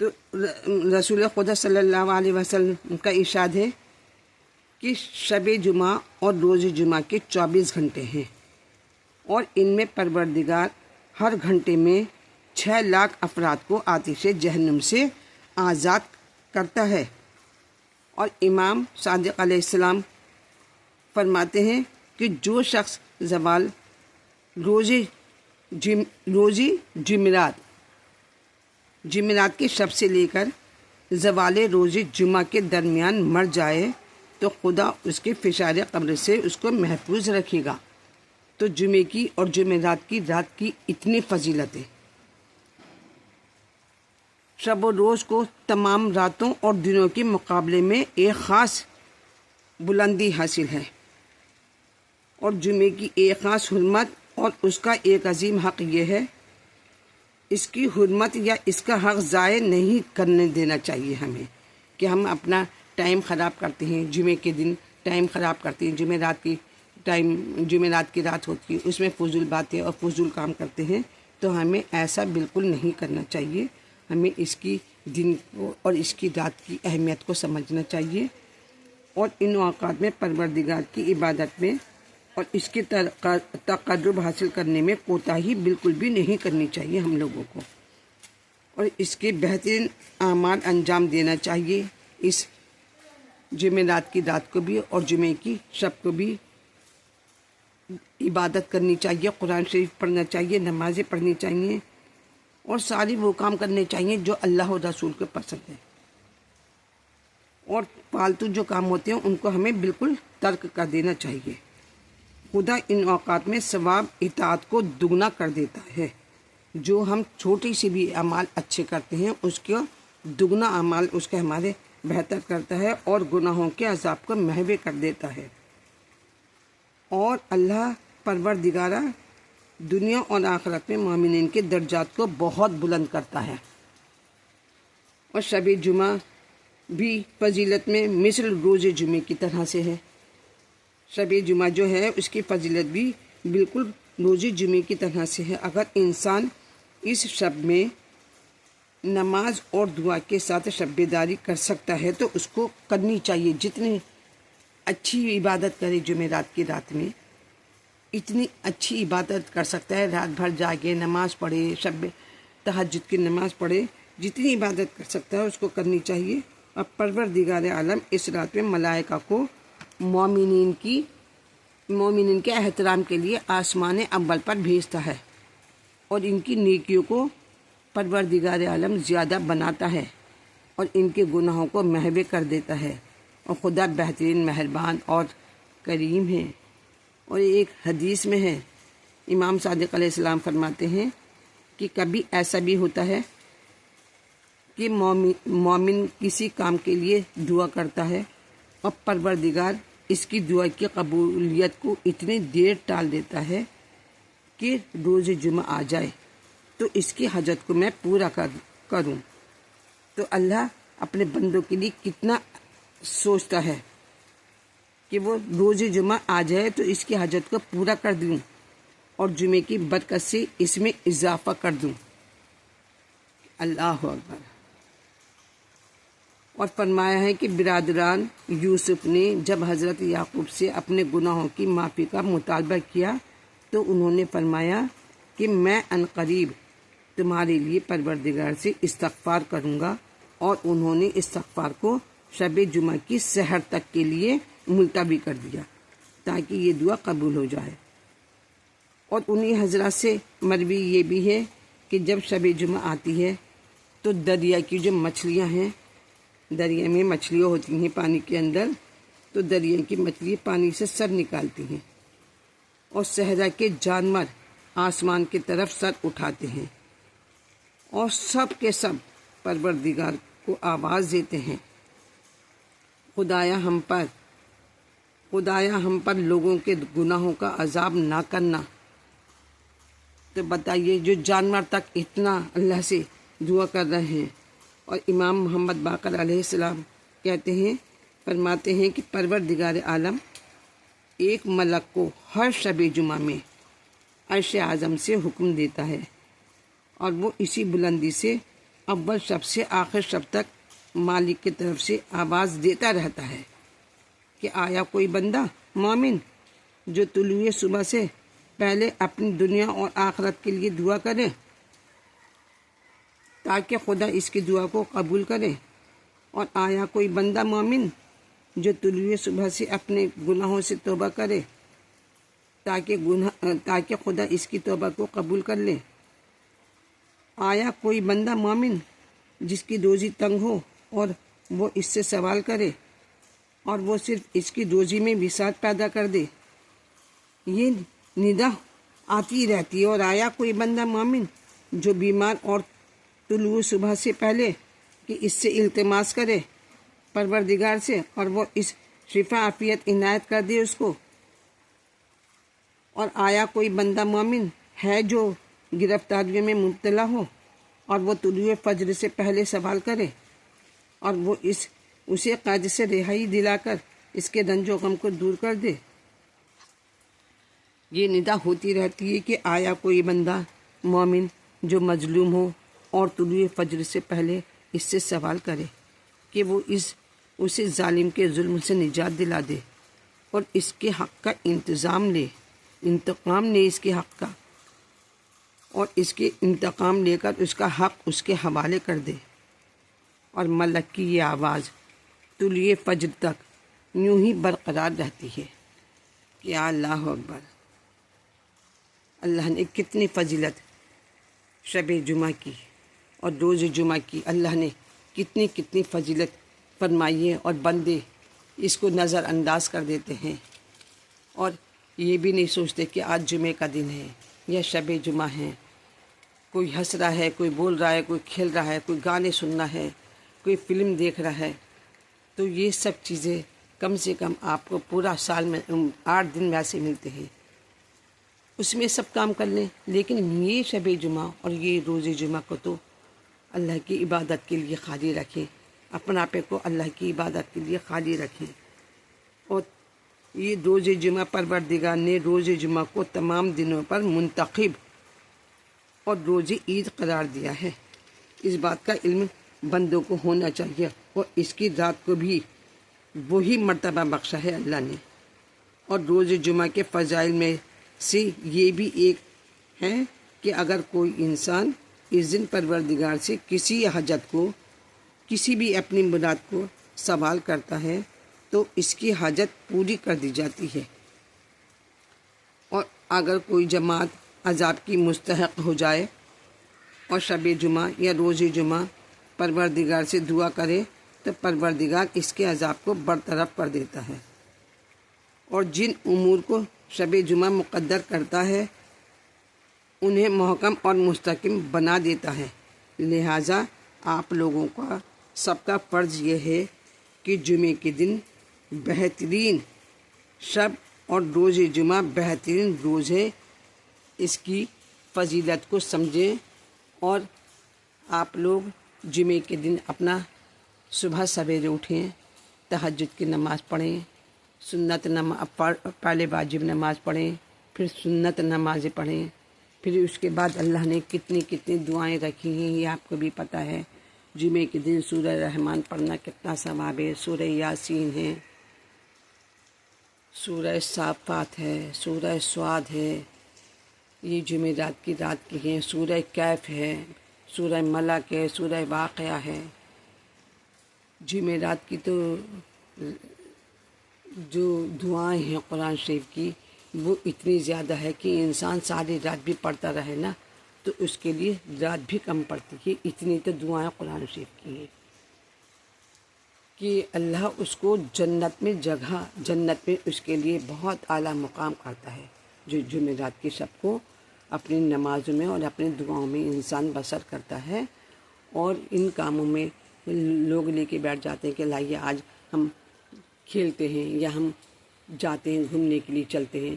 تو رسول خدا صلی اللہ علیہ وسلم کا ارشاد ہے کہ شب جمعہ اور روز جمعہ کے 24 گھنٹے ہیں، اور ان میں پروردگار ہر گھنٹے میں 6 لاکھ افراد کو آتش جہنم سے آزاد کرتا ہے۔ اور امام صادق علیہ السلام فرماتے ہیں کہ جو شخص زوال روزی جمعرات کے شب سے لے کر زوال روز جمعہ کے درمیان مر جائے تو خدا اس کے فشار قبر سے اس کو محفوظ رکھے گا۔ تو جمعے کی اور جمعرات کی رات کی اتنی فضیلت ہے۔ شب و روز کو تمام راتوں اور دنوں کے مقابلے میں ایک خاص بلندی حاصل ہے، اور جمعے کی ایک خاص حرمت اور اس کا ایک عظیم حق یہ ہے، اس کی حرمت یا اس کا حق ضائع نہیں کرنے دینا چاہیے ہمیں، کہ ہم اپنا ٹائم خراب کرتے ہیں، جمعے کے دن ٹائم خراب کرتے ہیں، جمعرات کی رات ہوتی ہے اس میں فضول باتیں اور فضول کام کرتے ہیں، تو ہمیں ایسا بالکل نہیں کرنا چاہیے۔ ہمیں اس کی دن کو اور اس کی رات کی اہمیت کو سمجھنا چاہیے، اور ان اوقات میں پروردگار کی عبادت میں اور اس کے تقرب حاصل کرنے میں کوتاہی بالکل بھی نہیں کرنی چاہیے ہم لوگوں کو، اور اس کے بہترین اعمال انجام دینا چاہیے۔ اس جمعرات کی رات کو بھی اور جمعے کی شب کو بھی عبادت کرنی چاہیے، قرآن شریف پڑھنا چاہیے، نمازیں پڑھنی چاہیے، اور سارے وہ کام کرنے چاہیے جو اللہ و رسول کو پسند ہے، اور فالتو جو کام ہوتے ہیں ان کو ہمیں بالکل ترک کر دینا چاہیے۔ خدا ان اوقات میں ثواب اطاعت کو دگنا کر دیتا ہے۔ جو ہم چھوٹی سی بھی اعمال اچھے کرتے ہیں اس کو دگنا اعمال اس کے ہمارے بہتر کرتا ہے، اور گناہوں کے عذاب کو محو کر دیتا ہے۔ اور اللہ پروردگارہ دنیا اور آخرت میں مومنین کے درجات کو بہت بلند کرتا ہے۔ اور شب جمعہ بھی فضیلت میں مثل روز جمعے کی طرح سے ہے۔ شب جمعہ جو ہے اس کی فضیلت بھی بالکل روز جمعے کی طرح سے ہے۔ اگر انسان اس شب میں نماز اور دعا کے ساتھ شب بیداری کر سکتا ہے تو اس کو کرنی چاہیے۔ جتنی اچھی عبادت کرے جمعرات کی رات میں، اتنی اچھی عبادت کر سکتا ہے۔ رات بھر جاگے، نماز پڑھے، شب تہجد کی نماز پڑھے، جتنی عبادت کر سکتا ہے اس کو کرنی چاہیے۔ اور پروردگار عالم اس رات میں ملائکہ کو مومنین کے احترام کے لیے آسمان اول پر بھیجتا ہے، اور ان کی نیکیوں کو پروردگار عالم زیادہ بناتا ہے، اور ان کے گناہوں کو محو کر دیتا ہے، اور خدا بہترین مہربان اور کریم ہے۔ اور ایک حدیث میں ہے، امام صادق علیہ السلام فرماتے ہیں کہ کبھی ایسا بھی ہوتا ہے کہ مومن کسی کام کے لیے دعا کرتا ہے اور پروردگار اس کی دعا کی قبولیت کو اتنی دیر ٹال دیتا ہے کہ روز جمعہ آ جائے تو اس کی حاجت کو میں پورا کروں۔ تو اللہ اپنے بندوں کے لیے کتنا سوچتا ہے کہ وہ روز جمعہ آ جائے تو اس کی حاجت کو پورا کر دوں، اور جمعے کی برکت سے اس میں اضافہ کر دوں۔ اللہ اکبر۔ اور فرمایا ہے کہ برادران یوسف نے جب حضرت یعقوب سے اپنے گناہوں کی معافی کا مطالبہ کیا تو انہوں نے فرمایا کہ میں عنقریب تمہارے لیے پروردگار سے استغفار کروں گا، اور انہوں نے استغفار کو شب جمعہ کی سحر تک کے لیے ملتوی کر دیا تاکہ یہ دعا قبول ہو جائے۔ اور انہی حضرات سے مروی یہ بھی ہے کہ جب شب جمعہ آتی ہے تو دریا کی جو مچھلیاں ہیں، دریا میں مچھلیاں ہوتی ہیں پانی کے اندر، تو دریا کی مچھلی پانی سے سر نکالتی ہیں، اور صحرا کے جانور آسمان کی طرف سر اٹھاتے ہیں، اور سب کے سب پروردگار کو آواز دیتے ہیں، خدایا ہم پر لوگوں کے گناہوں کا عذاب نہ کرنا۔ تو بتائیے، جو جانور تک اتنا اللہ سے دعا کر رہے ہیں، اور امام محمد باقر علیہ السلام فرماتے ہیں کہ پروردگار عالم ایک ملک کو ہر شب جمعہ میں عرش اعظم سے حکم دیتا ہے، اور وہ اسی بلندی سے اول شب سے آخر شب تک مالک کی طرف سے آواز دیتا رہتا ہے کہ آیا کوئی بندہ مومن جو طلوع صبح سے پہلے اپنی دنیا اور آخرت کے لیے دعا کرے تاکہ خدا اس کی دعا کو قبول کرے، اور آیا کوئی بندہ مومن جو طلوع صبح سے اپنے گناہوں سے توبہ کرے تاکہ خدا اس کی توبہ کو قبول کر لے، آیا کوئی بندہ مومن جس کی روزی تنگ ہو اور وہ اس سے سوال کرے اور وہ صرف اس کی روزی میں وسعت پیدا کر دے۔ یہ ندا آتی رہتی ہے۔ اور آیا کوئی بندہ مومن جو بیمار اور طلوع صبح سے پہلے کہ اس سے التماس کرے پروردگار سے اور وہ اس شفا عافیت عنایت کر دے اس کو۔ اور آیا کوئی بندہ مومن ہے جو گرفتاریوں میں مبتلا ہو اور وہ طلوع فجر سے پہلے سوال کرے اور وہ اسے قید سے رہائی دلا کر اس کے رنج و غم کو دور کر دے۔ یہ ندا ہوتی رہتی ہے کہ آیا کوئی بندہ مومن جو مظلوم ہو اور طلوع فجر سے پہلے اس سے سوال کرے کہ وہ اسے ظالم کے ظلم سے نجات دلا دے اور اس کے حق کا انتقام لے اس کے حق کا، اور اس کے انتقام لے کر اس کا حق اس کے حوالے کر دے۔ اور ملک کی یہ آواز طلوع فجر تک یوں ہی برقرار رہتی ہے کہ اللہ اکبر۔ اللہ نے کتنی فضیلت شب جمعہ کی اور روز جمعہ کی، اللہ نے کتنی فضیلت فرمائی ہے، اور بندے اس کو نظر انداز کر دیتے ہیں اور یہ بھی نہیں سوچتے کہ آج جمعے کا دن ہے یا شب جمعہ ہے۔ کوئی ہنس رہا ہے، کوئی بول رہا ہے، کوئی کھیل رہا ہے، کوئی گانے سننا ہے، کوئی فلم دیکھ رہا ہے، تو یہ سب چیزیں کم سے کم آپ کو پورا سال میں 8 دن ویسے ملتے ہیں، اس میں سب کام کر لیں۔ لیکن یہ شب جمعہ اور یہ روز جمعہ کو تو اللہ کی عبادت کے لیے خالی رکھیں، اپنے آپ کو اللہ کی عبادت کے لیے خالی رکھیں۔ اور یہ روز جمعہ پروردگار نے روز جمعہ کو تمام دنوں پر منتخب اور روز عید قرار دیا ہے۔ اس بات کا علم بندوں کو ہونا چاہیے، اور اس کی رات کو بھی وہی مرتبہ بخشا ہے اللہ نے۔ اور روز جمعہ کے فضائل میں سے یہ بھی ایک ہے کہ اگر کوئی انسان اس دن پروردگار سے کسی حاجت کو، کسی بھی اپنی مراد کو سوال کرتا ہے تو اس کی حاجت پوری کر دی جاتی ہے۔ اور اگر کوئی جماعت عذاب کی مستحق ہو جائے اور شب جمعہ یا روز جمعہ پروردگار سے دعا کرے تو پروردگار اس کے عذاب کو برطرف کر دیتا ہے، اور جن امور کو شب جمعہ مقدر کرتا ہے انہیں محکم اور مستحکم بنا دیتا ہے۔ لہٰذا آپ لوگوں کا سب کا فرض یہ ہے کہ جمعے کے دن بہترین شب اور روز جمعہ بہترین روز ہے، اس کی فضیلت کو سمجھیں، اور آپ لوگ جمعے کے دن اپنا صبح سویرے اٹھیں، تہجد کی نماز پڑھیں، سنت پہلے واجب نماز پڑھیں، پھر سنت نمازیں پڑھیں، پھر اس کے بعد اللہ نے کتنی دعائیں رکھی ہیں یہ آپ کو بھی پتہ ہے۔ جمعے کے دن سورہ رحمان پڑھنا کتنا ثواب ہے، سورہ یاسین ہے، سورہ صافات ہے، سورہ سعد ہے، یہ جمعرات کی رات کی ہیں، سورہ کہف ہے، سورہ ملک ہے، سورہ واقعہ ہے۔ جمعرات کی تو جو دعائیں ہیں قرآن شریف کی وہ اتنی زیادہ ہے کہ انسان ساری رات بھی پڑھتا رہے نا تو اس کے لیے رات بھی کم پڑتی ہے، اتنی تو دعائیں قرآن شریف کی ہیں کہ اللہ اس کو جنت میں اس کے لیے بہت اعلیٰ مقام کرتا ہے۔ جو جمعرات کی شب کو اپنی نمازوں میں اور اپنی دعاؤں میں انسان بسر کرتا ہے، اور ان کاموں میں لوگ لے کے بیٹھ جاتے ہیں کہ لائیے آج ہم کھیلتے ہیں یا ہم جاتے ہیں گھومنے کے لیے چلتے ہیں،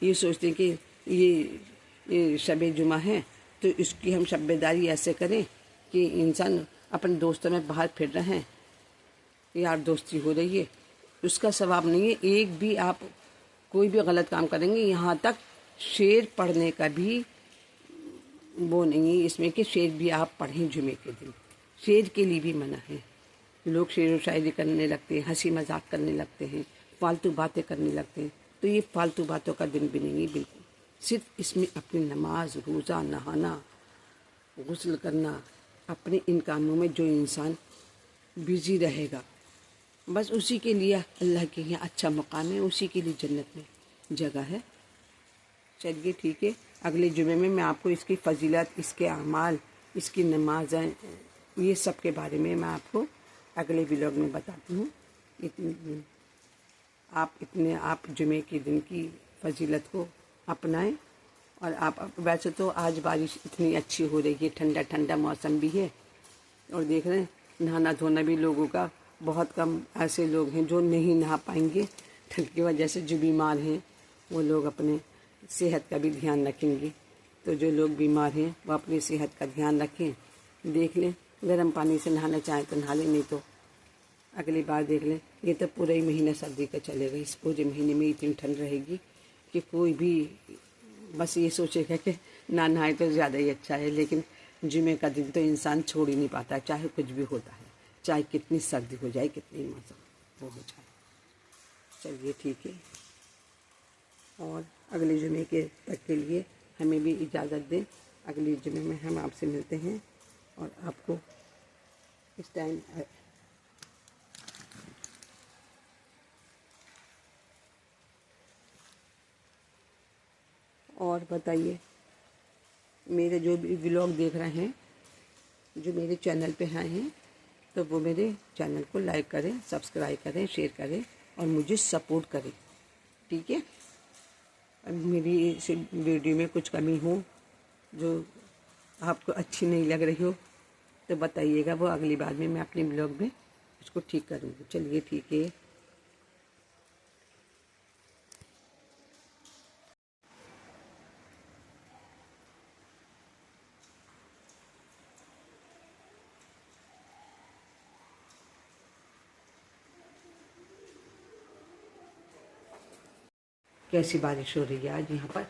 یہ سوچتے ہیں کہ یہ شب جمعہ ہے تو اس کی ہم شب بیداری ایسے کریں کہ انسان اپنے دوستوں میں باہر پھر رہے ہیں، یار دوستی ہو رہی ہے، اس کا ثواب نہیں ہے۔ ایک بھی آپ کوئی بھی غلط کام کریں گے، یہاں تک شعر پڑھنے کا بھی وہ نہیں ہے اس میں کہ شعر بھی آپ پڑھیں جمعے کے دن۔ شعر کے لیے بھی منع ہے. لوگ شعر و شاعری کرنے لگتے ہیں، ہنسی مذاق کرنے لگتے ہیں، فالتو باتیں کرنے لگتے ہیں. تو یہ فالتو باتوں کا دن بھی نہیں ہے بالکل. صرف اس میں اپنی نماز، روزہ، نہانا، غسل کرنا، اپنے ان کاموں میں جو انسان بزی رہے گا، بس اسی کے لیے اللہ کے یہاں اچھا مقام ہے، اسی کے لیے جنت میں جگہ ہے. چلیے ٹھیک ہے، اگلے جمعے میں آپ کو اس کی فضیلت، اس کے اعمال، اس کی نمازیں، یہ سب کے بارے میں آپ کو اگلے ولاگ میں بتاتی ہوں. آپ جمعے کے دن کی فضیلت کو اپنائیں. اور آپ ویسے تو آج بارش اتنی اچھی ہو رہی ہے، ٹھنڈا ٹھنڈا موسم بھی ہے، اور دیکھ رہے ہیں نہانا دھونا بھی لوگوں کا بہت کم. ایسے لوگ ہیں جو نہیں نہا پائیں گے ٹھنڈ کی وجہ سے، جو بیمار ہیں وہ لوگ اپنے صحت کا بھی دھیان رکھیں گے. تو جو لوگ بیمار ہیں وہ اپنی صحت کا دھیان رکھیں. دیکھ لیں گرم پانی سے نہانا چاہیں تو نہا لیں، نہیں تو اگلی بار دیکھ لیں. یہ تو پورا ہی مہینہ سردی کا چلے گا، اس پورے مہینے میں اتنی ٹھنڈ رہے گی کہ کوئی بھی بس یہ سوچے گا کہ نہ نہائے تو زیادہ ہی اچھا ہے. لیکن جمعے کا دن تو انسان چھوڑ ہی نہیں پاتا، چاہے کچھ بھی ہوتا ہے، چاہے کتنی سردی ہو جائے، کتنی موسم وہ ہو جائے. چلیے ٹھیک ہے، اور اگلے جمعے کے تک کے لیے ہمیں بھی اجازت دیں. اگلے جمعے میں ہم آپ سے ملتے ہیں، اور آپ کو اس ٹائم اور بتائیے. میرے جو بھی ولاگ دیکھ رہے ہیں، جو میرے چینل پہ آئے ہیں، تو وہ میرے چینل کو لائک کریں، سبسکرائب کریں، شیئر کریں، اور مجھے سپورٹ کریں. ٹھیک ہے. اب میری اس ویڈیو میں کچھ کمی ہو جو آپ کو اچھی نہیں لگ رہی ہو تو بتائیے گا، وہ اگلی بار میں اپنے ولاگ میں اس کو ٹھیک کروں گی. چلیے ٹھیک ہے. کیسی بارش ہو رہی ہے آج یہاں پر،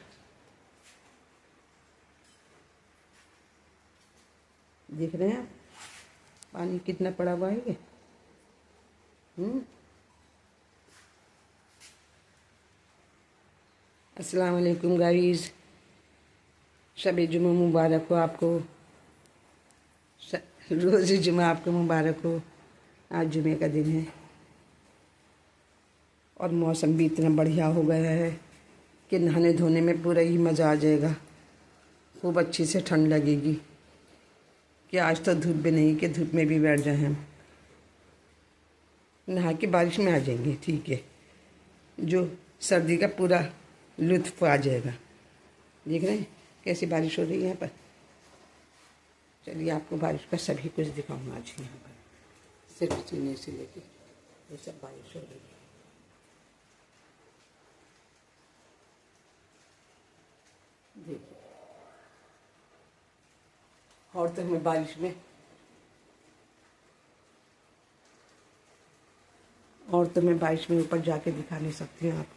دیکھ رہے ہیں آپ پانی کتنا پڑا ہوا ہے. السلام علیکم گائیز، شب جمعہ مبارک ہو آپ کو، روز جمعہ آپ کو مبارک ہو. آج جمعے کا دن ہے، اور موسم بھی اتنا بڑھیا ہو گیا ہے کہ نہانے دھونے میں پورا ہی مزہ آ جائے گا. خوب اچھی سے ٹھنڈ لگے گی کہ آج تو دھوپ بھی نہیں کہ دھوپ میں بھی بیٹھ جائیں ہم، نہا کے بارش میں آ جائیں گے. ٹھیک ہے، جو سردی کا پورا لطف آ جائے گا. دیکھ رہے ہیں کیسی بارش ہو رہی ہے یہاں پر. چلیے آپ کو بارش کا سبھی کچھ دکھاؤں گا آج یہاں پر، صرف سینے سے لے کے یہ سب بارش ہو رہی ہے. دیکھیے، اور تو ہمیں بارش میں اوپر جا کے دکھا نہیں سکتی ہوں آپ کو.